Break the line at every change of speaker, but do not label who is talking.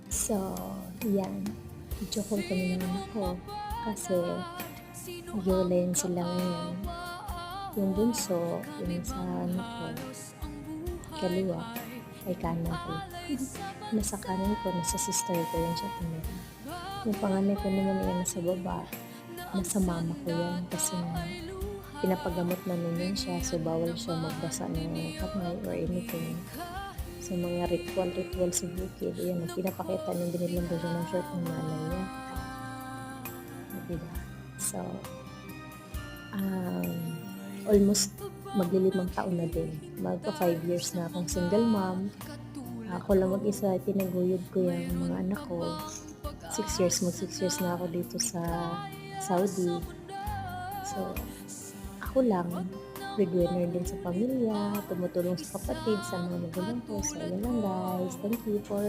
So, yan. Video call ko na naman ako kasi naghiwalayan sila ngayon. Yung bunso, yung sa ano ko, kaliwa, ay kanan ko. Nasa kanan ko, nasa sister ko yan siya tumira. Yung panganay ko naman yan nasa baba, nasa mama ko yan kasi nga pinapagamot na nun siya, so bawal siya magbasa ng kamay or anything. So mga ritual sa bukid, yan, pinapakita ng binilang siya ng shirt ng nanay niya. Diba? So, um, almost maglilimang taon na din. Magpa 5 years na akong single mom. Ako lang mag-isa, tinaguyod ko yung mga anak ko. 6 years, mag 6 years na ako dito sa Saudi. So, ako lang, breadwinner din sa pamilya, tumutulong sa kapatid, sa mga magulang ko. So, yun lang guys. Thank you for